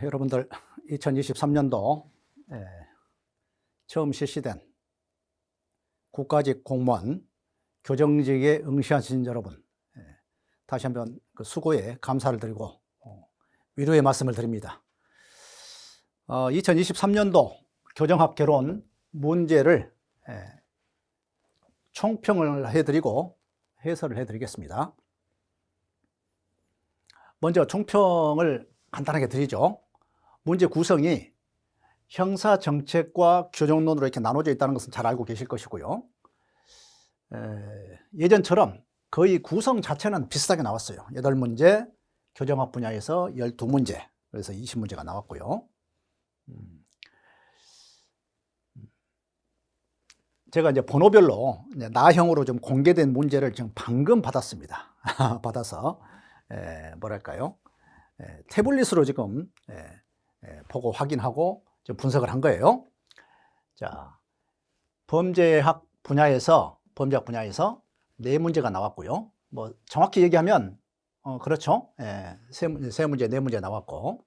여러분들 2023년도 처음 실시된 국가직 공무원 교정직에 응시하신 여러분, 다시 한번 그 수고에 감사를 드리고 위로의 말씀을 드립니다. 2023년도 교정학 개론 문제를 총평을 해드리고 해설을 해드리겠습니다. 먼저 총평을 간단하게 드리죠. 문제 구성이 형사정책과 교정론으로 이렇게 나눠져 있다는 것은 잘 알고 계실 것이고요. 예전처럼 거의 구성 자체는 비슷하게 나왔어요. 8문제, 교정학 분야에서 12문제, 그래서 20문제가 나왔고요. 제가 이제 번호별로 나형으로 좀 공개된 문제를 지금 방금 받았습니다. 받아서 뭐랄까요? 태블릿으로 지금 보고 확인하고 좀 분석을 한 거예요. 자, 범죄학 분야에서 4문제가 나왔고요. 뭐 정확히 얘기하면 그렇죠. 세 문제, 4문제 나왔고,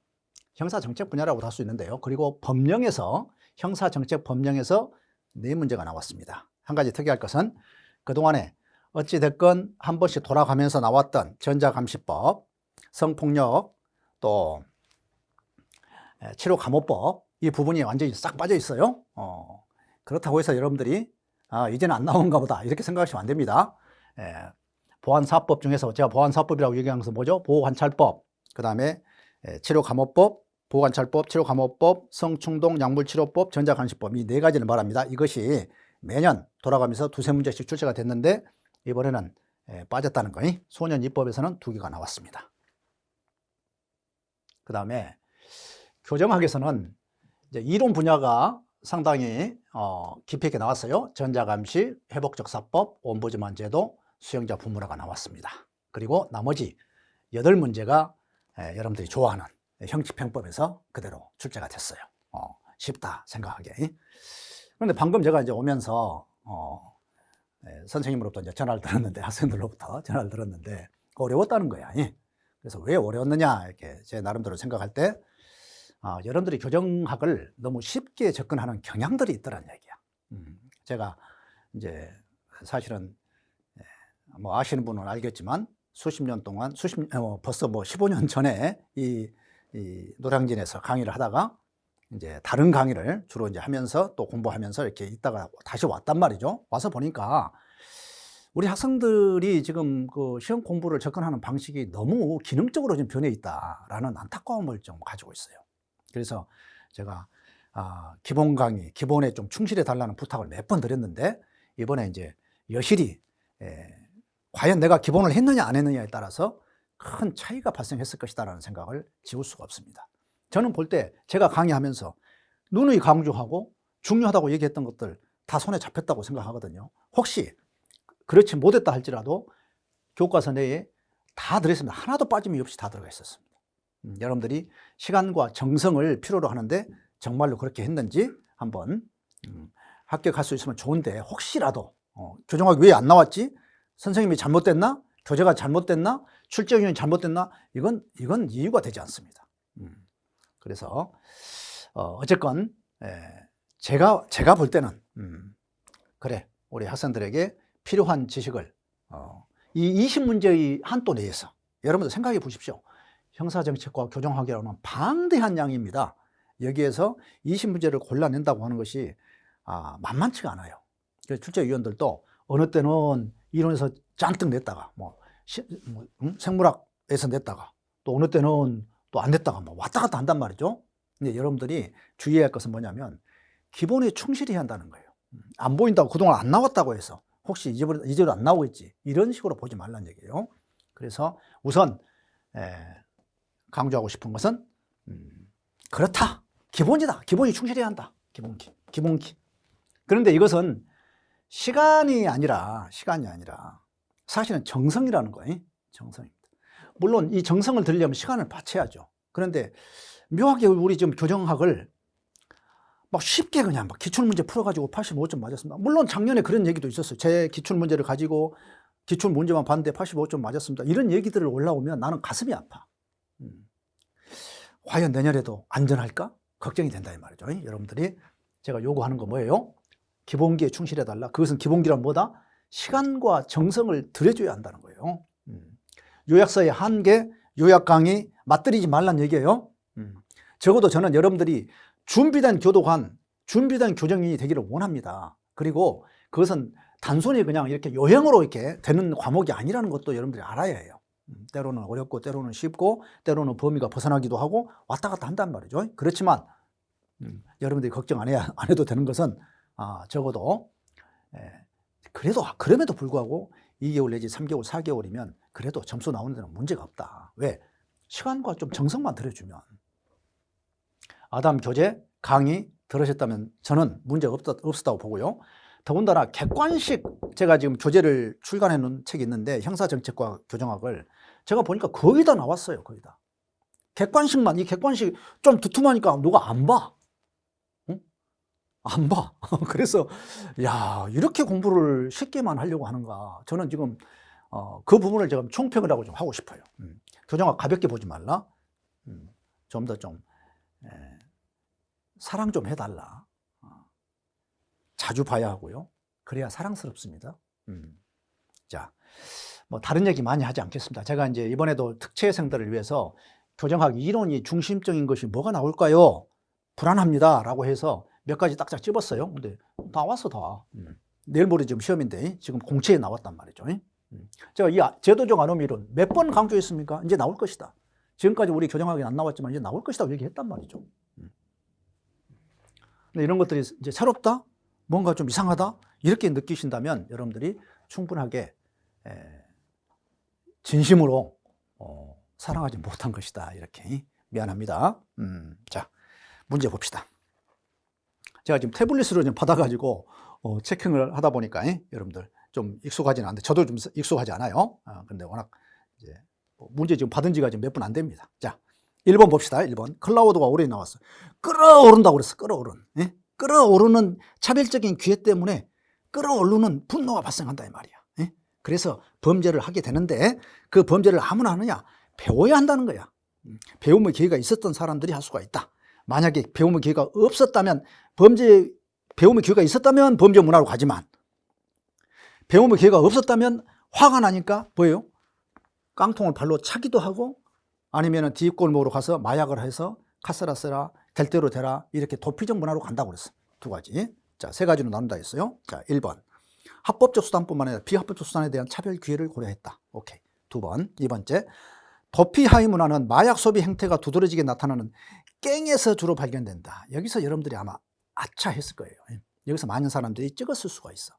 형사정책 분야라고 할 수 있는데요. 그리고 법령에서 형사정책 법령에서 4문제가 나왔습니다. 한 가지 특이할 것은 그동안에 어찌됐건 한 번씩 돌아가면서 나왔던 전자감시법, 성폭력, 또 치료감호법, 이 부분이 완전히 싹 빠져 있어요. 그렇다고 해서 여러분들이 이제는 안 나온가 보다 이렇게 생각하시면 안 됩니다. 보안사법 중에서 제가 보안사법이라고 얘기하는 것은 뭐죠? 보호관찰법, 그 다음에 치료감호법, 보호관찰법, 치료감호법, 성충동 약물치료법, 전자감시법, 이 4가지를 말합니다. 이것이 매년 돌아가면서 2-3문제씩 출제가 됐는데 이번에는 빠졌다는 거. 소년입법에서는 2개가 나왔습니다. 그 다음에 교정학에서는 이제 이론 분야가 상당히 깊이 있게 나왔어요. 전자감시, 회복적사법, 옴부즈만 제도, 수용자 부무라가 나왔습니다. 그리고 나머지 8문제가 여러분들이 좋아하는 형치평법에서 그대로 출제가 됐어요. 쉽다 생각하기에. 그런데 방금 제가 이제 오면서 선생님으로부터 이제 전화를 들었는데, 학생들로부터 전화를 들었는데 어려웠다는 거야. 그래서 왜 어려웠느냐 이렇게 제 나름대로 생각할 때 여러분들이 교정학을 너무 쉽게 접근하는 경향들이 있더란 얘기야. 제가 이제 사실은 뭐 아시는 분은 알겠지만 수십 년 동안 벌써 뭐 15년 전에 이 노량진에서 강의를 하다가 이제 다른 강의를 주로 이제 하면서 또 공부하면서 이렇게 있다가 다시 왔단 말이죠. 와서 보니까 우리 학생들이 지금 그 시험 공부를 접근하는 방식이 너무 기능적으로 좀 변해 있다라는 안타까움을 좀 가지고 있어요. 그래서 제가 기본 강의, 기본에 좀 충실해 달라는 부탁을 몇 번 드렸는데 이번에 이제 여실히 과연 내가 기본을 했느냐 안 했느냐에 따라서 큰 차이가 발생했을 것이다라는 생각을 지울 수가 없습니다. 저는 볼 때 제가 강의하면서 누누이 강조하고 중요하다고 얘기했던 것들 다 손에 잡혔다고 생각하거든요. 혹시 그렇지 못했다 할지라도 교과서 내에 다 들어있습니다. 하나도 빠짐이 없이 다 들어가 있었습니다. 여러분들이 시간과 정성을 필요로 하는데 정말로 그렇게 했는지 한번 합격할 수 있으면 좋은데, 혹시라도 교정학이 왜 안 나왔지? 선생님이 잘못됐나? 교재가 잘못됐나? 출제용이 잘못됐나? 이건 이유가 되지 않습니다. 그래서 어쨌건 제가 볼 때는 그래, 우리 학생들에게 필요한 지식을 이 20문제의 한도 내에서 여러분들 생각해 보십시오. 형사정책과 교정학이라는 방대한 양입니다. 여기에서 20문제를 골라낸다고 하는 것이 만만치가 않아요. 그래서 출제위원들도 어느 때는 이론에서 잔뜩 냈다가 생물학에서 냈다가 또 어느 때는 또 안 냈다가 왔다 갔다 한단 말이죠. 근데 여러분들이 주의해야 할 것은 뭐냐면 기본에 충실해야 한다는 거예요. 안 보인다고 그동안 안 나왔다고 해서 혹시 이제로 안 나오겠지 이런 식으로 보지 말라는 얘기예요. 그래서 우선 강조하고 싶은 것은 그렇다, 기본이다, 기본이 충실해야 한다, 기본기. 그런데 이것은 시간이 아니라 사실은 정성이라는 거예요. 정성입니다. 물론 이 정성을 들려면 시간을 바쳐야죠. 그런데 묘하게 우리 지금 교정학을 막 쉽게 그냥 막 기출문제 풀어가지고 85점 맞았습니다. 물론 작년에 그런 얘기도 있었어요. 제 기출문제를 가지고 기출문제만 봤는데 85점 맞았습니다. 이런 얘기들을 올라오면 나는 가슴이 아파. 과연 내년에도 안전할까? 걱정이 된다 이 말이죠. 여러분들이 제가 요구하는 거 뭐예요? 기본기에 충실해달라. 그것은 기본기란 뭐다? 시간과 정성을 들여줘야 한다는 거예요. 요약서의 한계, 요약 강의 맞들이지 말란 얘기예요. 적어도 저는 여러분들이 준비된 교도관, 준비된 교정인이 되기를 원합니다. 그리고 그것은 단순히 그냥 이렇게 요행으로 이렇게 되는 과목이 아니라는 것도 여러분들이 알아야 해요. 때로는 어렵고 때로는 쉽고 때로는 범위가 벗어나기도 하고 왔다 갔다 한단 말이죠. 그렇지만 여러분들이 걱정 안 해도 되는 것은 적어도 그럼에도 불구하고 2개월 내지 3개월, 4개월이면 그래도 점수 나오는 데는 문제가 없다. 왜? 시간과 좀 정성만 들여주면. 아담 교재 강의 들으셨다면 저는 문제가 없었다고 보고요. 더군다나 객관식, 제가 지금 교재를 출간해 놓은 책이 있는데 형사정책과 교정학을 제가 보니까 거의 다 나왔어요. 거의 다. 객관식만, 이 객관식 좀 두툼하니까 누가 안 봐. 응? 안 봐. 그래서 야, 이렇게 공부를 쉽게만 하려고 하는가. 저는 지금 그 부분을 제가 총평을 하고 좀 하고 싶어요. 교정학 가볍게 보지 말라. 좀 더 좀 사랑 좀 해달라. 자주 봐야 하고요. 그래야 사랑스럽습니다. 자, 뭐 다른 얘기 많이 하지 않겠습니다. 제가 이제 이번에도 특채생들을 위해서 교정학 이론이 중심적인 것이 뭐가 나올까요? 불안합니다. 라고 해서 몇 가지 딱딱 집었어요. 근데 나왔어, 다. 내일 모레 지금 시험인데 지금 공채에 나왔단 말이죠. 제가 이 제도적 아노미 이론 몇 번 강조했습니까? 이제 나올 것이다. 지금까지 우리 교정학이 안 나왔지만 이제 나올 것이다 얘기했단 말이죠. 근데 이런 것들이 이제 새롭다? 뭔가 좀 이상하다? 이렇게 느끼신다면 여러분들이 충분하게 진심으로 사랑하지 못한 것이다. 이렇게 미안합니다. 자, 문제 봅시다. 제가 지금 태블릿으로 좀 받아가지고 체킹을 하다 보니까 여러분들 좀 익숙하지는 않은데 저도 좀 익숙하지 않아요. 근데 워낙 이제 문제 지금 받은 지가 지금 몇 분 안 됩니다. 자, 1번 봅시다. 1번. 클라우드가 오래 나왔어. 끌어오른다고 그랬어. 끌어오른. 끌어오르는 차별적인 기회 때문에 끌어오르는 분노가 발생한다 이 말이야. 그래서 범죄를 하게 되는데 그 범죄를 아무나 하느냐? 배워야 한다는 거야. 배움의 기회가 있었던 사람들이 할 수가 있다. 만약에 배움의 기회가 없었다면 배움의 기회가 있었다면 범죄 문화로 가지만 배움의 기회가 없었다면 화가 나니까 뭐예요? 깡통을 발로 차기도 하고 아니면 뒷골목으로 가서 마약을 해서 카스라 쓰라 될 대로 되라 이렇게 도피적 문화로 간다고 그랬어. 두 가지. 자, 세 가지로 나눈다 했어요. 자, 1번. 합법적 수단뿐만 아니라 비합법적 수단에 대한 차별 기회를 고려했다. 오케이. 2번. 2번째. 도피 하위 문화는 마약 소비 행태가 두드러지게 나타나는 갱에서 주로 발견된다. 여기서 여러분들이 아마 아차 했을 거예요. 여기서 많은 사람들이 찍었을 수가 있어.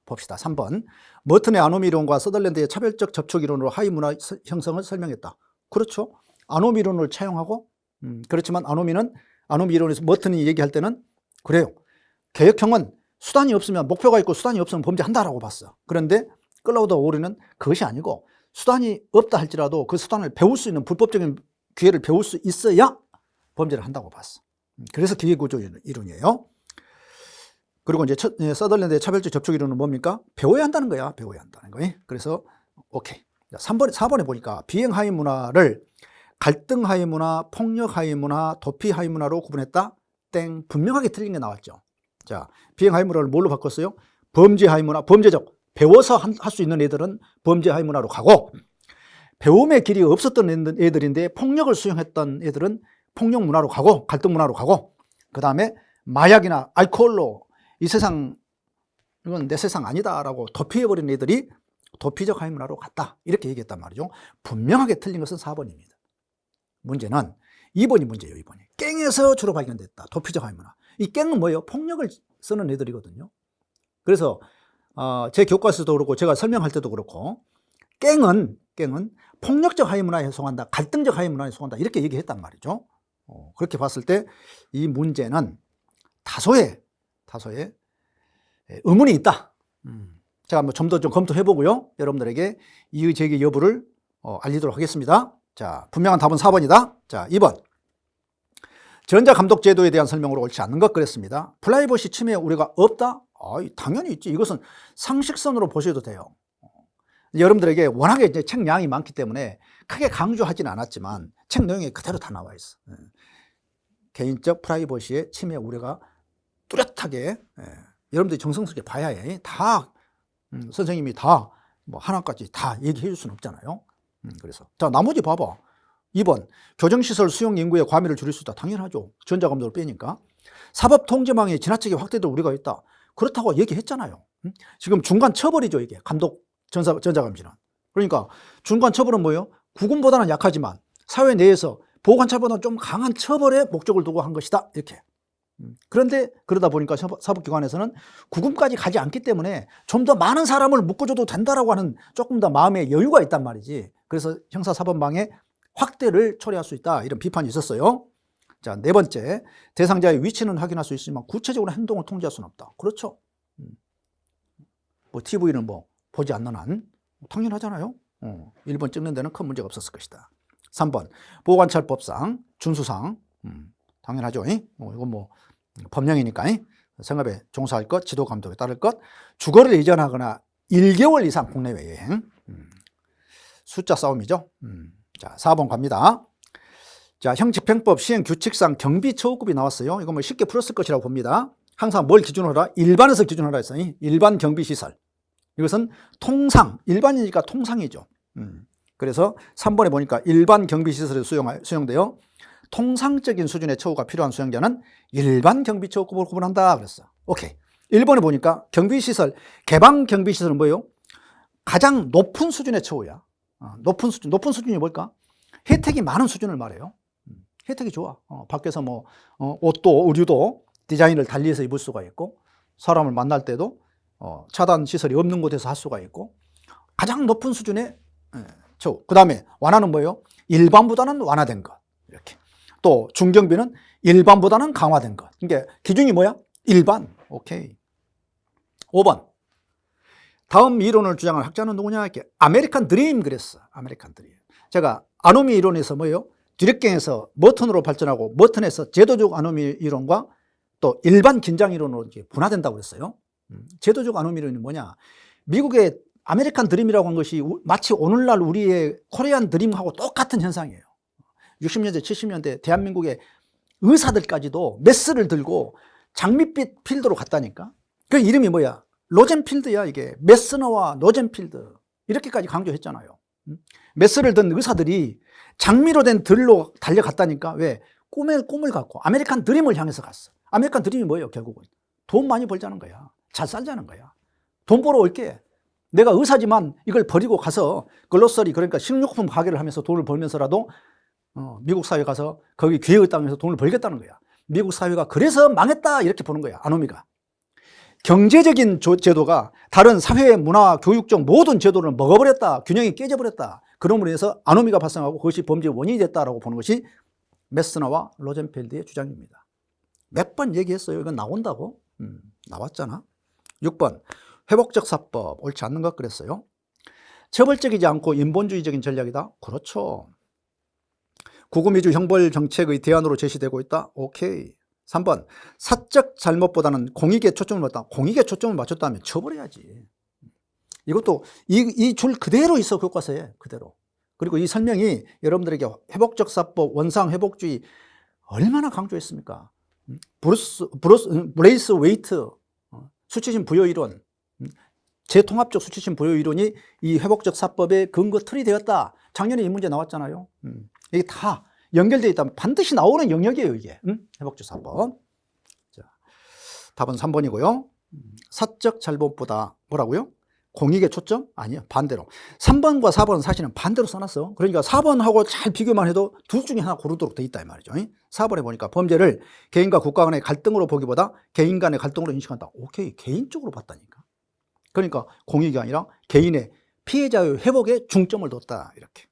봅시다. 3번. 머튼의 아노미 이론과 서덜랜드의 차별적 접촉 이론으로 하위 문화 형성을 설명했다. 그렇죠. 아노미 이론을 차용하고 그렇지만 아노미 이론에서 머튼이 얘기할 때는 그래요. 개혁형은 수단이 없으면 목표가 있고 수단이 없으면 범죄한다라고 봤어. 그런데 클라우드 오리는 그것이 아니고 수단이 없다 할지라도 그 수단을 배울 수 있는 불법적인 기회를 배울 수 있어야 범죄를 한다고 봤어. 그래서 기회구조 이론이에요. 그리고 이제 서덜랜드의 차별적 접촉 이론은 뭡니까? 배워야 한다는 거야. 배워야 한다는 거예요. 그래서 오케이. 4번에 보니까 비행 하위 문화를 갈등 하위 문화, 폭력 하위 문화, 도피 하위 문화로 구분했다. 땡. 분명하게 틀린 게 나왔죠. 자, 비행 하위 문화를 뭘로 바꿨어요? 범죄 하위 문화, 범죄적. 배워서 할 수 있는 애들은 범죄 하위 문화로 가고 배움의 길이 없었던 애들인데 폭력을 수용했던 애들은 폭력 문화로 가고 갈등 문화로 가고 그 다음에 마약이나 알코올로 이 세상 이건 내 세상 아니다라고 도피해버린 애들이 도피적 하위 문화로 갔다. 이렇게 얘기했단 말이죠. 분명하게 틀린 것은 4번입니다. 문제는 2번이 문제예요. 2번이. 갱에서 주로 발견됐다. 도피적 하위 문화. 이 갱은 뭐예요? 폭력을 쓰는 애들이거든요. 그래서 제 교과서도 그렇고 제가 설명할 때도 그렇고 갱은 폭력적 하위 문화에 속한다. 갈등적 하위 문화에 속한다. 이렇게 얘기했단 말이죠. 그렇게 봤을 때 이 문제는 다소의 의문이 있다. 제가 좀 더 검토해 보고요. 여러분들에게 이의 제기 여부를 알리도록 하겠습니다. 자, 분명한 답은 4번이다. 자, 2번. 전자감독 제도에 대한 설명으로 옳지 않는 것 그랬습니다. 프라이버시 침해 우려가 없다? 당연히 있지. 이것은 상식선으로 보셔도 돼요. 여러분들에게 워낙에 이제 책 양이 많기 때문에 크게 강조하진 않았지만 책 내용에 그대로 다 나와 있어. 개인적 프라이버시의 침해 우려가 뚜렷하게, 여러분들이 정성스럽게 봐야 해. 다 선생님이 다 뭐 하나까지 다 얘기해 줄 수는 없잖아요. 그래서 자, 나머지 봐봐. 2번 교정시설 수용 인구의 과밀을 줄일 수 있다. 당연하죠. 전자감독을 빼니까. 사법통제망의 지나치게 확대될 우려가 있다. 그렇다고 얘기했잖아요. 지금 중간 처벌이죠. 이게 감독 전자감시는. 그러니까 중간 처벌은 뭐예요? 구금보다는 약하지만 사회 내에서 보호관찰보다는 좀 강한 처벌의 목적을 두고 한 것이다. 이렇게. 그런데 그러다 보니까 사법기관에서는 구금까지 가지 않기 때문에 좀 더 많은 사람을 묶어줘도 된다라고 하는 조금 더 마음의 여유가 있단 말이지. 그래서 형사사법망의 확대를 처리할 수 있다. 이런 비판이 있었어요. 자, 네 번째, 대상자의 위치는 확인할 수 있지만 구체적으로 행동을 통제할 수는 없다. 그렇죠. 뭐 TV는 뭐 보지 않는 한 당연하잖아요. 1번 찍는 데는 큰 문제가 없었을 것이다. 3번 보호관찰법상 준수상 당연하죠. 이건 뭐 법령이니까 생업에 종사할 것, 지도 감독에 따를 것, 주거를 이전하거나 1개월 이상 국내외 여행. 숫자 싸움이죠. 자, 4번 갑니다. 자, 형집행법 시행규칙상 경비처우급이 나왔어요. 이거 뭐 쉽게 풀었을 것이라고 봅니다. 항상 뭘 기준으로 하라? 일반에서 기준으로 하라 했어요. 일반 경비시설. 이것은 통상, 일반이니까 통상이죠. 그래서 3번에 보니까 일반 경비시설에 수용되어 통상적인 수준의 처우가 필요한 수용자는 일반 경비처우급으로 구분한다 그랬어. 오케이. 1번에 보니까 경비시설, 개방 경비시설은 뭐예요? 가장 높은 수준의 처우야. 높은 수준이 뭘까? 혜택이 많은 수준을 말해요. 혜택이 좋아. 밖에서 뭐 옷도 의류도 디자인을 달리해서 입을 수가 있고, 사람을 만날 때도 차단 시설이 없는 곳에서 할 수가 있고, 가장 높은 수준의 처우. 그 다음에 완화는 뭐예요? 일반보다는 완화된 것. 이렇게. 또 중경비는 일반보다는 강화된 것. 그러니까 기준이 뭐야? 일반. 오케이. 5번. 다음 이론을 주장한 학자는 누구냐? 이렇게 아메리칸 드림 그랬어. 아메리칸 드림. 제가 아노미 이론에서 뭐예요? 디렉경에서 머튼으로 발전하고 머튼에서 제도적 아노미 이론과 또 일반 긴장 이론으로 이제 분화된다고 그랬어요. 제도적 아노미 이론이 뭐냐? 미국의 아메리칸 드림이라고 한 것이 마치 오늘날 우리의 코리안 드림하고 똑같은 현상이에요. 60년대, 70년대 대한민국의 의사들까지도 메스를 들고 장밋빛 필드로 갔다니까. 그 이름이 뭐야? 로젠필드야. 이게 메스너와 로젠필드 이렇게까지 강조했잖아요. 메스를 든 의사들이 장미로 된 들로 달려갔다니까. 왜? 꿈을 갖고 아메리칸 드림을 향해서 갔어. 아메리칸 드림이 뭐예요? 결국은 돈 많이 벌자는 거야. 잘 살자는 거야. 돈 벌어 올게. 내가 의사지만 이걸 버리고 가서 글로서리, 그러니까 식료품 가게를 하면서 돈을 벌면서라도 미국 사회 가서 거기 기회의 땅에서 돈을 벌겠다는 거야. 미국 사회가 그래서 망했다 이렇게 보는 거야. 아노미가. 경제적인 제도가 다른 사회, 문화, 교육적 모든 제도를 먹어버렸다. 균형이 깨져버렸다. 그럼으로 인해서 아노미가 발생하고 그것이 범죄의 원인이 됐다라고 보는 것이 메스너와 로젠펠드의 주장입니다. 몇 번 얘기했어요. 이건 나온다고? 나왔잖아. 6번 회복적 사법 옳지 않는 것 그랬어요. 처벌적이지 않고 인본주의적인 전략이다. 그렇죠. 구금위주 형벌 정책의 대안으로 제시되고 있다. 오케이. 3번 사적 잘못보다는 공익에 초점을 맞췄다. 공익에 초점을 맞췄다면 처벌해야지. 이것도 이 줄 그대로 있어. 교과서에 그대로. 그리고 이 설명이 여러분들에게 회복적 사법, 원상 회복주의 얼마나 강조했습니까? 브레이스 웨이트 수치심 부여 이론, 재통합적 수치심 부여 이론이 이 회복적 사법의 근거 틀이 되었다. 작년에 이 문제 나왔잖아요. 이게 다 연결되어 있다면 반드시 나오는 영역이에요, 이게. 회복적 사법. 자, 답은 3번이고요. 사적 잘못보다 뭐라고요? 공익의 초점? 아니요, 반대로. 3번과 4번은 사실은 반대로 써놨어. 그러니까 4번하고 잘 비교만 해도 둘 중에 하나 고르도록 돼 있다 이 말이죠. 4번에 보니까 범죄를 개인과 국가 간의 갈등으로 보기보다 개인 간의 갈등으로 인식한다. 오케이, 개인적으로 봤다니까. 그러니까 공익이 아니라 개인의 피해자의 회복에 중점을 뒀다 이렇게.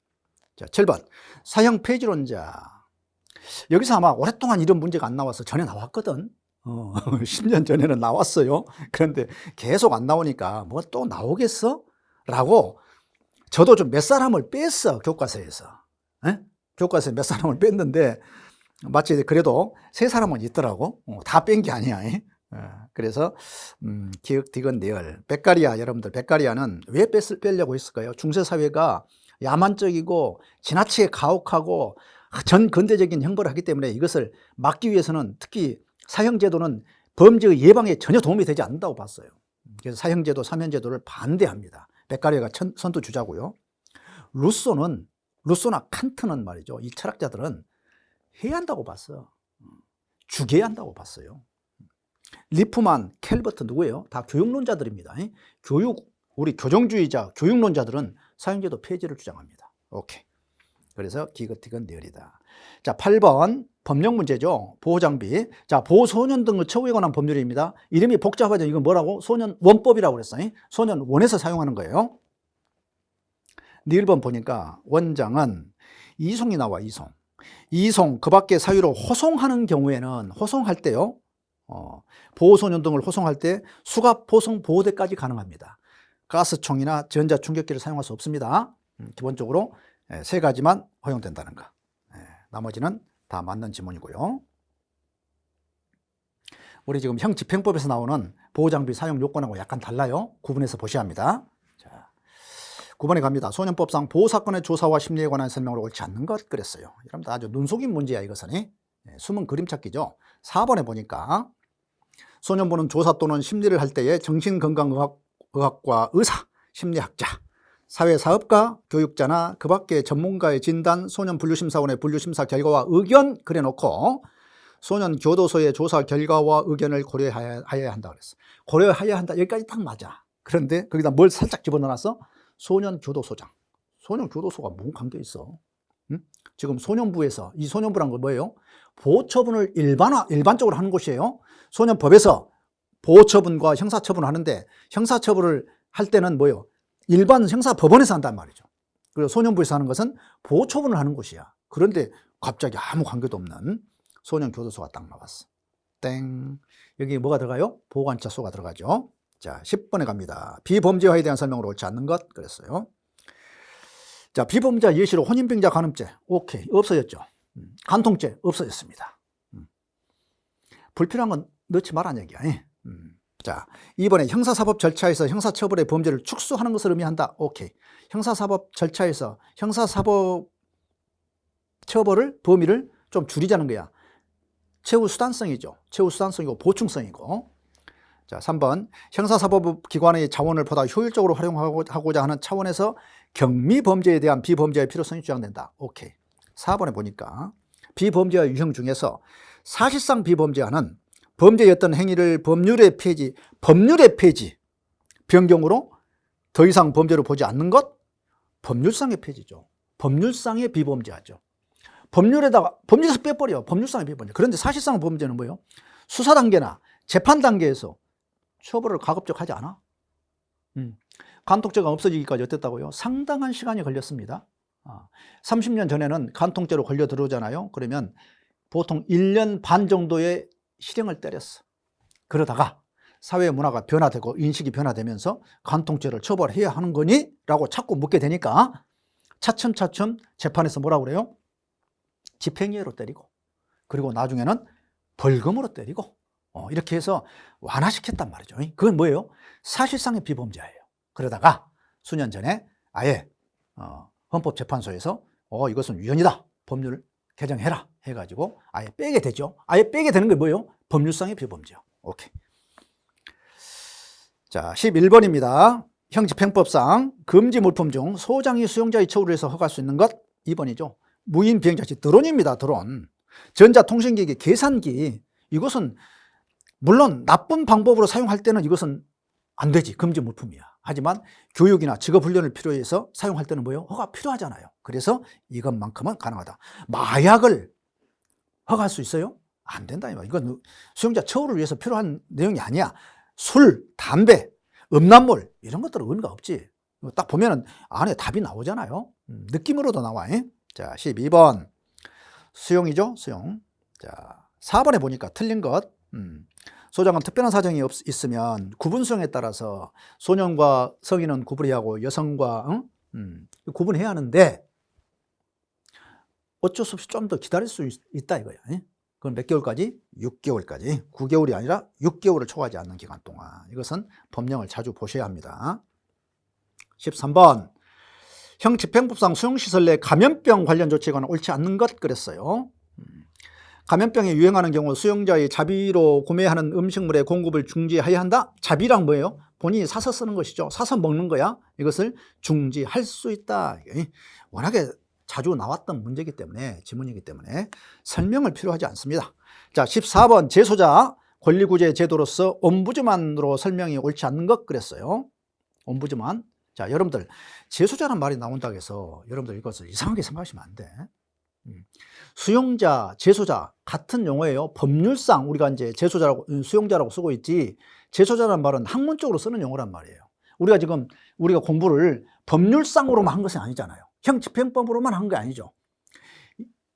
자, 7번 사형 폐지론자. 여기서 아마 오랫동안 이런 문제가 안 나와서 전에 나왔거든. 10년 전에는 나왔어요. 그런데 계속 안 나오니까 뭐 또 나오겠어? 라고 저도 좀 몇 사람을 뺐어. 교과서에서. 교과서에 몇 사람을 뺐는데 마치 그래도 3사람은 있더라고. 다 뺀 게 아니야. 그래서 기억 디건 리얼. 베카리아, 여러분들 베카리아는 왜 빼려고 했을까요? 중세사회가 야만적이고 지나치게 가혹하고 전근대적인 형벌을 하기 때문에 이것을 막기 위해서는 특히 사형제도는 범죄의 예방에 전혀 도움이 되지 않는다고 봤어요. 그래서 사형제도, 사면제도를 반대합니다. 베카리아가 선두주자고요. 루소나 칸트는 말이죠. 이 철학자들은 해야 한다고 봤어. 죽여야 한다고 봤어요. 리프만, 캘버트 누구예요? 다 교육론자들입니다. 우리 교정주의자, 교육론자들은 사형제도 폐지를 주장합니다. 오케이. 그래서 기껏해건 리얼이다. 자, 8번 법령 문제죠. 보호장비. 자, 보호소년 등의 처우에 관한 법률입니다. 이름이 복잡하죠. 이건 뭐라고? 소년원법이라고 그랬어요. 소년원에서 사용하는 거예요. 1번 보니까 원장은 이송이 나와. 이송 그 밖에 사유로 호송하는 경우에는 호송할 때요. 보호소년 등을 호송할 때 수갑, 호송, 보호대까지 가능합니다. 가스총이나 전자충격기를 사용할 수 없습니다. 기본적으로 3가지만 허용된다는 거. 나머지는 다 맞는 지문이고요. 우리 지금 형집행법에서 나오는 보호장비 사용 요건하고 약간 달라요. 구분해서 보셔야 합니다. 자, 9번에 갑니다. 소년법상 보호사건의 조사와 심리에 관한 설명으로 옳지 않는 것 그랬어요. 여러분들 아주 눈속임 문제야 이것은. 숨은 그림 찾기죠. 4번에 보니까 소년부는 조사 또는 심리를 할 때에 정신건강의학과 의사, 심리학자, 사회사업가, 교육자나 그 밖의 전문가의 진단, 소년분류심사원의 분류심사 결과와 의견 그래놓고 소년교도소의 조사 결과와 의견을 고려해야 한다 그랬어. 고려해야 한다. 여기까지 딱 맞아. 그런데 거기다 뭘 살짝 집어넣어놨어? 소년교도소장. 소년교도소가 뭔 관계 있어? 응? 지금 소년부에서, 이 소년부란 건 뭐예요? 보호처분을 일반적으로 하는 곳이에요. 소년법에서 보호처분과 형사처분을 하는데 형사처분을 할 때는 뭐예요? 일반 형사법원에서 한단 말이죠. 그리고 소년부에서 하는 것은 보호처분을 하는 곳이야. 그런데 갑자기 아무 관계도 없는 소년교도소가 딱 나왔어. 땡. 여기 뭐가 들어가요? 보호관찰소가 들어가죠. 자, 10번에 갑니다. 비범죄화에 대한 설명으로 옳지 않는 것 그랬어요. 자, 비범죄 예시로 혼인병자 간음죄. 오케이. 없어졌죠. 간통죄 없어졌습니다. 불필요한 건 넣지 말라는 얘기야. 자, 2번에 형사사법 절차에서 형사처벌의 범죄를 축소하는 것을 의미한다. 오케이. 형사사법 절차에서 형사사법 처벌을, 범위를 좀 줄이자는 거야. 최후수단성이죠. 최후수단성이고 보충성이고. 자, 3번 형사사법기관의 자원을 보다 효율적으로 활용하고자 하는 차원에서 경미범죄에 대한 비범죄의 필요성이 주장된다. 오케이. 4번에 보니까 비범죄와 유형 중에서 사실상 비범죄하는 범죄였던 행위를 법률의 폐지, 변경으로 더 이상 범죄로 보지 않는 것, 법률상의 폐지죠. 법률상의 비범죄하죠. 법률에서 빼버려. 법률상의 비범죄. 그런데 사실상 범죄는 뭐예요? 수사 단계나 재판 단계에서 처벌을 가급적 하지 않아. 간통죄가 없어지기까지 어땠다고요? 상당한 시간이 걸렸습니다. 30년 전에는 간통죄로 걸려 들어오잖아요. 그러면 보통 1년 반 정도의 실형을 때렸어. 그러다가 사회 문화가 변화되고 인식이 변화되면서 간통죄를 처벌해야 하는 거니? 라고 자꾸 묻게 되니까 차츰차츰 재판에서 뭐라고 그래요? 집행유예로 때리고, 그리고 나중에는 벌금으로 때리고, 이렇게 해서 완화시켰단 말이죠. 그건 뭐예요? 사실상의 비범죄예요. 그러다가 수년 전에 아예 헌법재판소에서 이것은 위헌이다. 법률을 개정해라 해가지고 아예 빼게 되죠. 아예 빼게 되는 게 뭐예요? 법률상의 비범죄요. 오케이. 자, 11번입니다. 형집행법상 금지 물품 중 소장이 수용자의 처우를 해서 허가할 수 있는 것 2번이죠. 무인 비행장치 드론입니다. 드론. 전자통신기기, 계산기. 이것은 물론 나쁜 방법으로 사용할 때는 이것은 안 되지. 금지 물품이야. 하지만 교육이나 직업훈련을 필요해서 사용할 때는 뭐예요? 허가 필요하잖아요. 그래서 이것만큼은 가능하다. 마약을 허가할 수 있어요? 안 된다. 이건 수용자 처우를 위해서 필요한 내용이 아니야. 술, 담배, 음란물 이런 것들은 의미가 없지. 딱 보면은 안에 답이 나오잖아요. 느낌으로도 나와. 자, 12번 수용이죠. 수용. 자, 4번에 보니까 틀린 것. 소장은 특별한 사정이 있으면 구분 수용에 따라서 소년과 성인은 구분해야 하고 여성과 구분해야 하는데 어쩔 수 없이 좀 더 기다릴 수 있다 이거야. 그건 몇 개월까지? 6개월까지. 9개월이 아니라 6개월을 초과하지 않는 기간 동안. 이것은 법령을 자주 보셔야 합니다. 13번 형 집행법상 수용시설 내 감염병 관련 조치가 옳지 않는 것 그랬어요. 감염병이 유행하는 경우 수용자의 자비로 구매하는 음식물의 공급을 중지해야 한다. 자비란 뭐예요? 본인이 사서 쓰는 것이죠. 사서 먹는 거야. 이것을 중지할 수 있다. 워낙에 자주 나왔던 문제이기 때문에, 지문이기 때문에 설명을 필요하지 않습니다. 자, 14번 재소자 권리구제 제도로서 옴부즈만으로 설명이 옳지 않는 것 그랬어요. 옴부즈만. 자, 여러분들 재소자란 말이 나온다고 해서 여러분들 이것을 이상하게 생각하시면 안 돼. 수용자, 재소자 같은 용어예요. 법률상 우리가 이제 재소자라고, 수용자라고 쓰고 있지, 재소자라는 말은 학문적으로 쓰는 용어란 말이에요. 우리가 공부를 법률상으로만 한 것이 아니잖아요. 형집행법으로만 한 게 아니죠.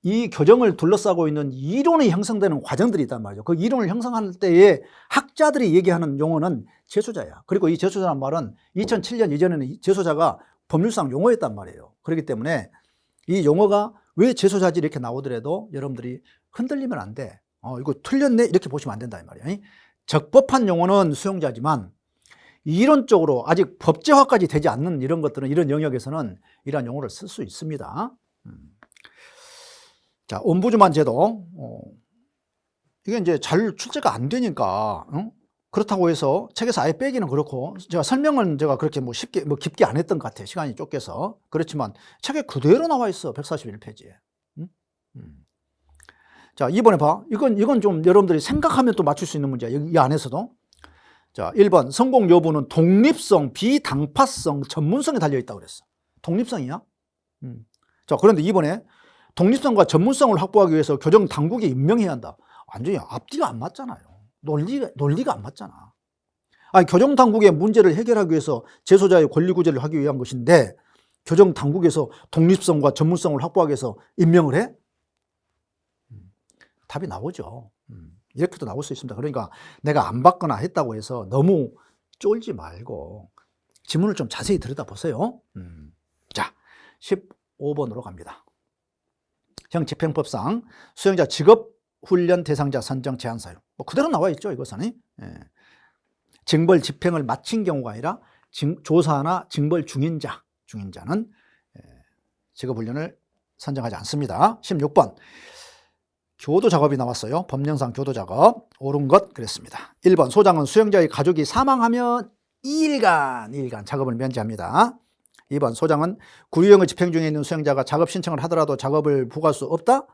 이 교정을 둘러싸고 있는 이론이 형성되는 과정들이 있단 말이죠. 그 이론을 형성할 때에 학자들이 얘기하는 용어는 재소자야. 그리고 이 재소자란 말은 2007년 이전에는 재소자가 법률상 용어였단 말이에요. 그렇기 때문에 이 용어가 왜 재소자지 이렇게 나오더라도 여러분들이 흔들리면 안 돼. 이거 틀렸네 이렇게 보시면 안 된다 이 말이에요. 적법한 용어는 수용자지만 이론적으로 아직 법제화까지 되지 않는 이런 것들은, 이런 영역에서는 이러한 용어를 쓸 수 있습니다. 자, 옴부즈만 제도. 이게 이제 잘 출제가 안 되니까, 그렇다고 해서 책에서 아예 빼기는 그렇고, 제가 설명은 제가 그렇게 깊게 안 했던 것 같아요. 시간이 쫓겨서. 그렇지만 책에 그대로 나와 있어. 141페이지에. 자, 2번에 봐. 이건 좀 여러분들이 생각하면 또 맞출 수 있는 문제야. 이 안에서도. 자, 1번. 성공 여부는 독립성, 비당파성, 전문성에 달려있다고 그랬어. 독립성이야? 자, 그런데 2번에 독립성과 전문성을 확보하기 위해서 교정 당국이 임명해야 한다. 완전히 앞뒤가 안 맞잖아요. 논리가 안 맞잖아. 아니, 교정 당국의 문제를 해결하기 위해서 재소자의 권리 구제를 하기 위한 것인데 교정 당국에서 독립성과 전문성을 확보하기 위해서 임명을 해? 답이 나오죠. 이렇게도 나올 수 있습니다. 그러니까 내가 안 받거나 했다고 해서 너무 쫄지 말고 지문을 좀 자세히 들여다보세요. 자, 15번으로 갑니다. 형집행법상 수용자 직업훈련 대상자 선정 제한 사유. 그대로 나와 있죠, 이것은. 징벌 집행을 마친 경우가 아니라 조사나 징벌 중인자는 직업훈련을 선정하지 않습니다. 16번. 교도 작업이 나왔어요. 법령상 교도 작업. 옳은 것 그랬습니다. 1번. 소장은 수용자의 가족이 사망하면 2일간 작업을 면제합니다. 2번. 소장은 구류형을 집행 중에 있는 수용자가 작업 신청을 하더라도 작업을 부과할 수 없다?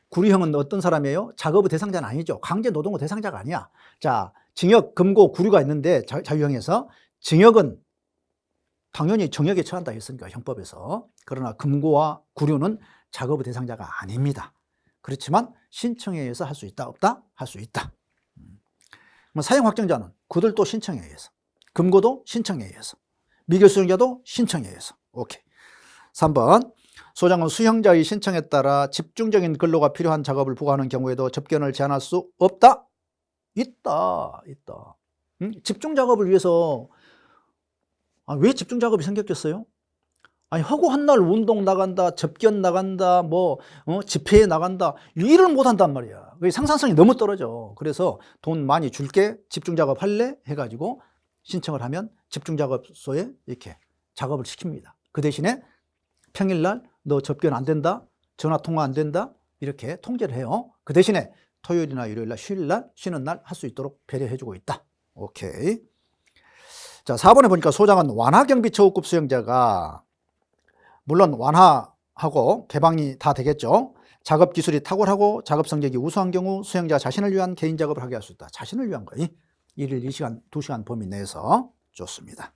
구류형은 어떤 사람이에요? 작업의 대상자는 아니죠. 강제노동의 대상자가 아니야. 자, 징역, 금고, 구류가 있는데 자유형에서 징역은 당연히 정역에 처한다 했으니까 형법에서. 그러나 금고와 구류는 작업의 대상자가 아닙니다. 그렇지만 신청에 의해서 할 수 있다 없다? 할 수 있다. 사형 확정자는 그들도 신청에 의해서, 금고도 신청에 의해서, 미결 수용자도 신청에 의해서. 오케이. 3번. 소장은 수형자의 신청에 따라 집중적인 근로가 필요한 작업을 부과하는 경우에도 접견을 제한할 수 없다? 있다. 집중 작업을 위해서. 왜 집중 작업이 생겼겠어요? 아니, 허구한 날 운동 나간다, 접견 나간다, 집회에 나간다, 일을 못 한단 말이야. 상상성이 너무 떨어져. 그래서 돈 많이 줄게, 집중 작업 할래? 해가지고 신청을 하면 집중 작업소에 이렇게 작업을 시킵니다. 그 대신에 평일날 너 접견 안 된다, 전화 통화 안 된다, 이렇게 통제를 해요. 그 대신에 토요일이나 일요일날, 휴일날, 쉬는 날 할 수 있도록 배려해주고 있다. 오케이. 자, 4번에 보니까 소장은 완화경비 처우급 수용자가, 물론 완화하고 개방이 다 되겠죠. 작업 기술이 탁월하고 작업 성적이 우수한 경우 수용자 자신을 위한 개인 작업을 하게 할 수 있다. 자신을 위한 거예요. 1일 2시간, 2시간 범위 내에서. 좋습니다.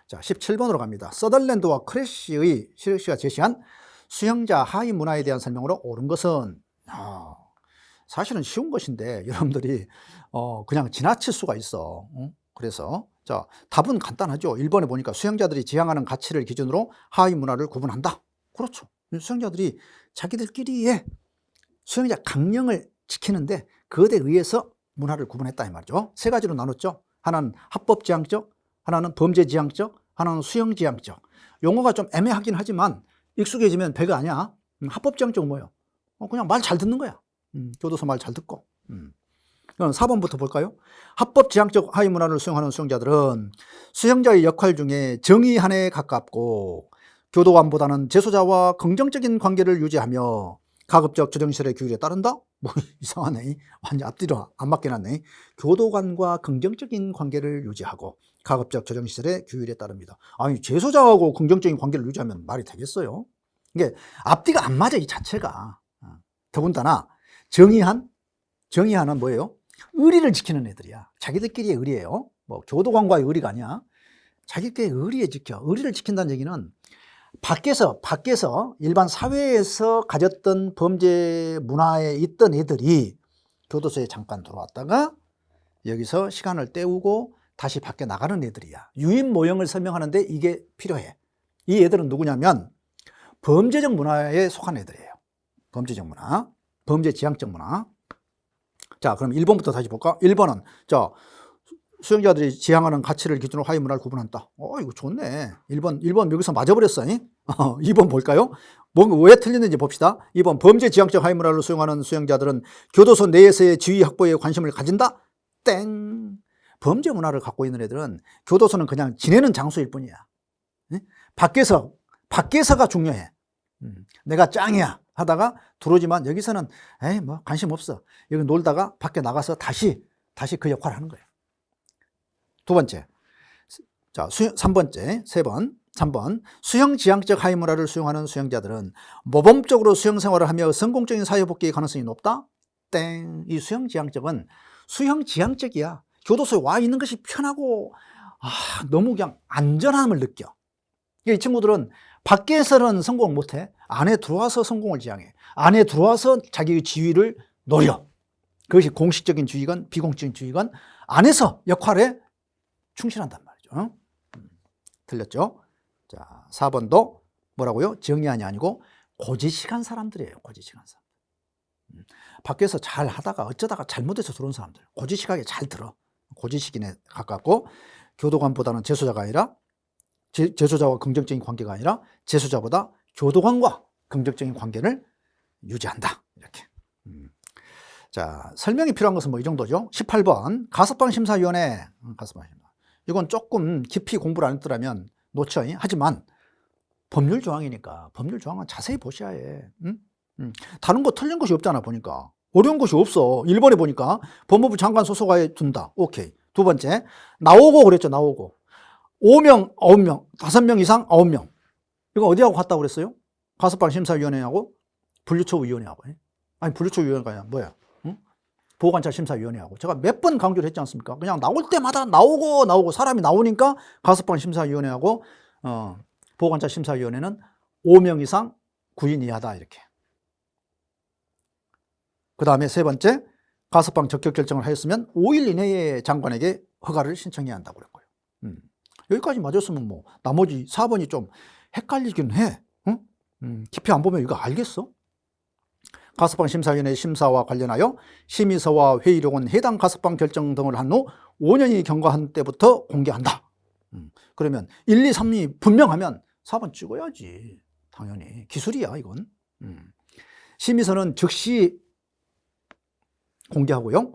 자, 17번으로 갑니다. 서덜랜드와 크래쉬가 제시한 수용자 하위 문화에 대한 설명으로 옳은 것은, 사실은 쉬운 것인데 여러분들이 그냥 지나칠 수가 있어. 그래서 자, 답은 간단하죠. 1번에 보니까 수용자들이 지향하는 가치를 기준으로 하위 문화를 구분한다. 그렇죠. 수용자들이 자기들끼리의 수용자 강령을 지키는데 그것에 의해서 문화를 구분했다 이 말이죠. 세 가지로 나눴죠. 하나는 합법지향적, 하나는 범죄지향적, 하나는 수용지향적. 용어가 좀 애매하긴 하지만 익숙해지면 배가 아니야. 합법지향적은 뭐예요? 그냥 말 잘 듣는 거야. 교도소 말 잘 듣고. 그럼 4번부터 볼까요? 합법 지향적 하위 문화를 수용하는 수용자들은 수용자의 역할 중에 정의한에 가깝고 교도관보다는 재소자와 긍정적인 관계를 유지하며 가급적 조정시설의 규율에 따른다? 뭐 이상하네. 완전 앞뒤로 안 맞게 놨네. 교도관과 긍정적인 관계를 유지하고 가급적 조정시설의 규율에 따릅니다. 아니 재소자하고 긍정적인 관계를 유지하면 말이 되겠어요? 이게 앞뒤가 안 맞아 이 자체가. 더군다나 정의한은 뭐예요? 의리를 지키는 애들이야. 자기들끼리의 의리예요. 뭐 교도관과의 의리가 아니야. 자기들끼리의 의리에 지켜. 의리를 지킨다는 얘기는 밖에서 일반 사회에서 가졌던 범죄 문화에 있던 애들이 교도소에 잠깐 들어왔다가 여기서 시간을 때우고 다시 밖에 나가는 애들이야. 유인 모형을 설명하는데 이게 필요해. 이 애들은 누구냐면 범죄적 문화에 속한 애들이에요. 범죄적 문화, 범죄 지향적 문화. 자, 그럼 1번부터 다시 볼까? 1번은 자, 수용자들이 지향하는 가치를 기준으로 하위 문화를 구분한다. 이거 좋네. 1번 여기서 맞아버렸어. 2번 볼까요? 왜 틀렸는지 봅시다. 2번 범죄 지향적 하위 문화를 수용하는 수용자들은 교도소 내에서의 지위 확보에 관심을 가진다? 땡. 범죄 문화를 갖고 있는 애들은 교도소는 그냥 지내는 장소일 뿐이야. 밖에서가 중요해. 내가 짱이야 하다가 들어오지만 여기서는 에이 뭐 관심 없어. 여기 놀다가 밖에 나가서 다시 그 역할을 하는 거예요. 두 번째, 자 3번 수형 지향적 하위 문화를 수용하는 수용자들은 모범적으로 수형 생활을 하며 성공적인 사회 복귀의 가능성이 높다? 땡. 이 수형 지향적은 수형 지향적이야. 교도소에 와 있는 것이 편하고 너무 그냥 안전함을 느껴. 이 친구들은 밖에서는 성공 못해. 안에 들어와서 성공을 지향해. 안에 들어와서 자기의 지위를 노려. 그것이 공식적인 지위건 비공식적인 지위건 안에서 역할에 충실한단 말이죠. 틀렸죠? 자, 4번도 뭐라고요? 정의안이 아니고 고지식한 사람들이에요. 고지식한 사람들. 밖에서 잘 하다가 어쩌다가 잘못해서 들어온 사람들. 고지식하게 잘 들어. 고지식인에 가깝고 교도관보다는 재소자가 아니라 재소자와 긍정적인 관계가 아니라 재소자보다 교도관과 긍정적인 관계를 유지한다. 이렇게. 자, 설명이 필요한 것은 뭐 이 정도죠. 18번 가석방 심사위원회. 가석방 심사. 이건 조금 깊이 공부를 안 했더라면 놓쳐. 하지만 법률 조항이니까 법률 조항은 자세히 보셔야 해. 다른 거 틀린 것이 없잖아 보니까. 어려운 것이 없어. 1번에 보니까 법무부 장관 소속하에 둔다. 오케이. 두 번째 나오고 그랬죠. 나오고 5명, 9명, 5명 이상 9명. 이거 어디하고 같다고 그랬어요? 가석방 심사위원회하고 분류처우위원회하고. 아니 분류처우위원회가 아니라 뭐야? 보호관찰 심사위원회하고. 제가 몇 번 강조를 했지 않습니까? 그냥 나올 때마다 나오고 사람이 나오니까 가석방 심사위원회하고 보호관찰 심사위원회는 5명 이상 9인 이하다 이렇게. 그 다음에 세 번째 가석방 적격 결정을 하였으면 5일 이내에 장관에게 허가를 신청해야 한다고 그랬고요. 여기까지 맞았으면 뭐 나머지 4번이 좀 헷갈리긴 해. 깊이 안 보면 이거 알겠어? 가석방 심사위원회 심사와 관련하여 심의서와 회의록은 해당 가석방 결정 등을 한 후 5년이 경과한 때부터 공개한다. 그러면 1, 2, 3이 분명하면 4번 찍어야지. 당연히 기술이야 이건. 심의서는 즉시 공개하고요.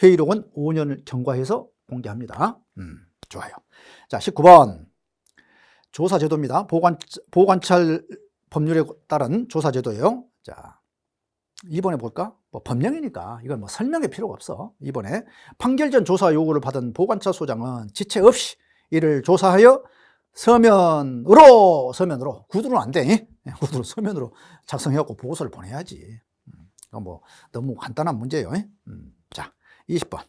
회의록은 5년을 경과해서 공개합니다. 좋아요. 자, 19번 조사제도입니다. 보호관찰 법률에 따른 조사제도예요. 자, 2번에 볼까? 뭐 법령이니까 이건 뭐 설명의 필요가 없어. 2번에 판결 전 조사 요구를 받은 보호관찰소장은 지체 없이 이를 조사하여 서면으로 구두로는 안 돼. 구두로 서면으로 작성해갖고 보고서를 보내야지. 뭐 너무 간단한 문제예요. 자, 20번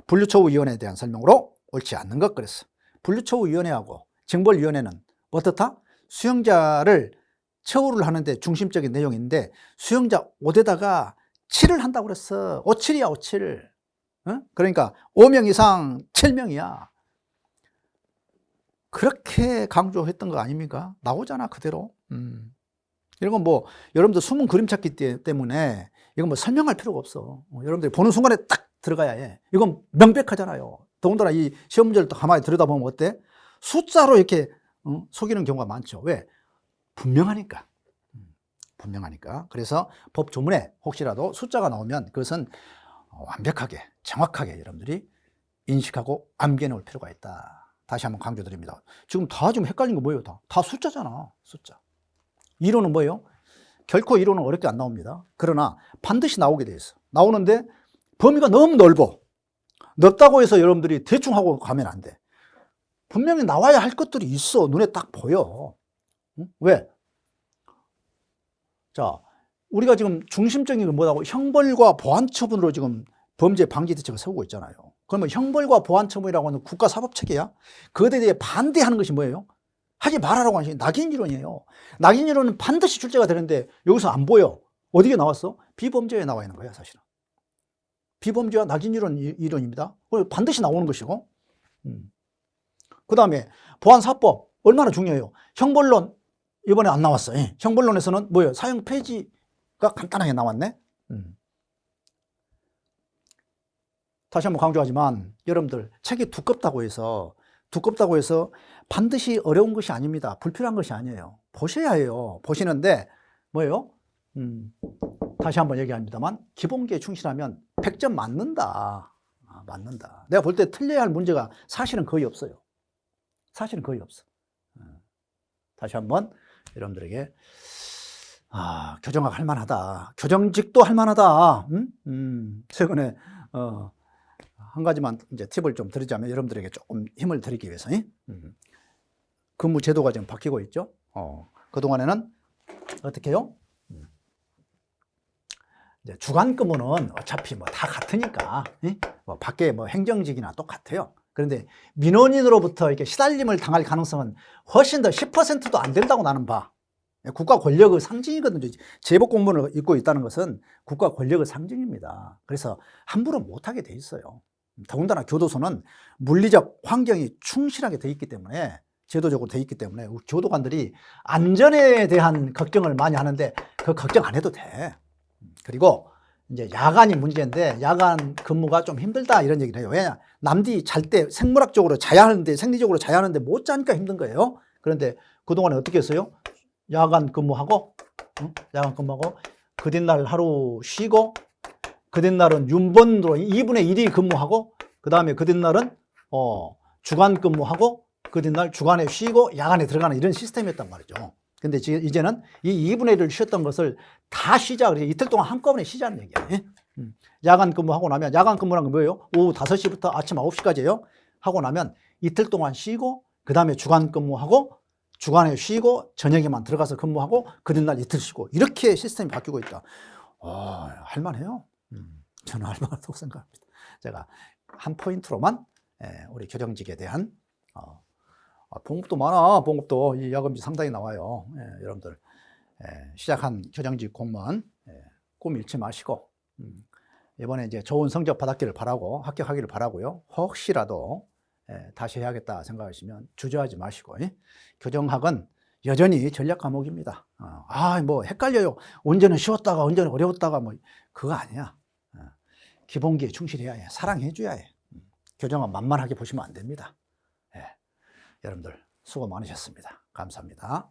분류처우위원회에 대한 설명으로 옳지 않는 것 그랬어. 분류처우위원회하고 징벌위원회는 어떻다? 수용자를 처우를 하는데 중심적인 내용인데 수용자 5대다가 7을 한다고 그랬어. 57이야 57. 그러니까 5명 이상 7명이야. 그렇게 강조했던 거 아닙니까? 나오잖아 그대로. 이런 건 뭐 여러분들 숨은 그림 찾기 때문에 이건 뭐 설명할 필요가 없어. 여러분들이 보는 순간에 딱 들어가야 해. 이건 명백하잖아요. 더군다나 이 시험 문제를 또 가만히 들여다보면 어때? 숫자로 이렇게 속이는 경우가 많죠. 왜? 분명하니까. 분명하니까. 그래서 법 조문에 혹시라도 숫자가 나오면 그것은 완벽하게 정확하게 여러분들이 인식하고 암기해 놓을 필요가 있다. 다시 한번 강조드립니다. 지금 헷갈린 거 뭐예요? 다 숫자잖아. 숫자. 이론은 뭐예요? 결코 이론은 어렵게 안 나옵니다. 그러나 반드시 나오게 돼 있어. 나오는데 범위가 너무 넓어. 넓다고 해서 여러분들이 대충 하고 가면 안 돼. 분명히 나와야 할 것들이 있어. 눈에 딱 보여. 응? 왜? 자, 우리가 지금 중심적인 건 뭐라고? 형벌과 보안처분으로 지금 범죄 방지 대책을 세우고 있잖아요. 그러면 형벌과 보안처분이라고 하는 국가사법체계야? 그것에 대해 반대하는 것이 뭐예요? 하지 말아라고 하는 것이 낙인이론이에요. 낙인이론은 반드시 출제가 되는데 여기서 안 보여. 어디에 나왔어? 비범죄에 나와 있는 거야, 사실은. 비범죄와 낙인이론입니다. 반드시 나오는 것이고. 그 다음에 보안사법 얼마나 중요해요. 형벌론 이번에 안 나왔어. 예. 형벌론에서는 뭐예요? 사형 폐지가 간단하게 나왔네. 다시 한번 강조하지만 여러분들 책이 두껍다고 해서 반드시 어려운 것이 아닙니다. 불필요한 것이 아니에요. 보셔야 해요. 보시는데 뭐예요? 다시 한번 얘기합니다만 기본기에 충실하면 100점 맞는다. 맞는다. 내가 볼 때 틀려야 할 문제가 사실은 거의 없어요. 사실은 거의 없어. 다시 한번 여러분들에게 교정학 할 만하다. 교정직도 할 만하다. 최근에 한 가지만 이제 팁을 좀 드리자면 여러분들에게 조금 힘을 드리기 위해서 근무 제도가 지금 바뀌고 있죠. 그동안에는 어떻게 해요? 이제 주간 근무는 어차피 뭐 다 같으니까 뭐 밖에 뭐 행정직이나 똑같아요. 그런데 민원인으로부터 이렇게 시달림을 당할 가능성은 훨씬 더 10%도 안 된다고 나는 봐. 국가 권력의 상징이거든요. 제복 공무원을 입고 있다는 것은 국가 권력의 상징입니다. 그래서 함부로 못하게 돼 있어요. 더군다나 교도소는 물리적 환경이 충실하게 돼 있기 때문에 제도적으로 돼 있기 때문에 교도관들이 안전에 대한 걱정을 많이 하는데 그 걱정 안 해도 돼. 그리고 이제 야간이 문제인데 야간 근무가 좀 힘들다 이런 얘기를 해요. 왜냐? 남들이 잘 때 생물학적으로 자야 하는데 생리적으로 자야 하는데 못 자니까 힘든 거예요. 그런데 그동안에 어떻게 했어요? 야간 근무하고 그 뒷날 하루 쉬고 그 뒷날은 윤번으로 2분의 1이 근무하고 그 다음에 그 뒷날은 주간 근무하고 그 뒷날 주간에 쉬고 야간에 들어가는 이런 시스템이었단 말이죠. 근데 이제는 이 2분의 1을 쉬었던 것을 다 쉬자. 그래서 이틀 동안 한꺼번에 쉬자는 얘기야. 야간 근무하고 나면, 야간 근무란 건 뭐예요? 오후 5시부터 아침 9시까지예요. 하고 나면 이틀 동안 쉬고, 그 다음에 주간 근무하고, 주간에 쉬고, 저녁에만 들어가서 근무하고, 그 뒷날 이틀 쉬고. 이렇게 시스템이 바뀌고 있다. 할만해요. 저는 할만하다고 생각합니다. 제가 한 포인트로만 우리 교정직에 대한 봉급도 많아. 봉급도 이 야금비 상당히 나와요. 여러분들 시작한 교정직 공무원 꿈 잃지 마시고 이번에 이제 좋은 성적 받았기를 바라고 합격하기를 바라고요. 혹시라도 다시 해야겠다 생각하시면 주저하지 마시고 교정학은 여전히 전략 과목입니다. 뭐 헷갈려요. 언제는 쉬웠다가 언제는 어려웠다가 뭐 그거 아니야. 기본기에 충실해야 해. 사랑해줘야 해. 교정은 만만하게 보시면 안 됩니다. 여러분들 수고 많으셨습니다. 감사합니다.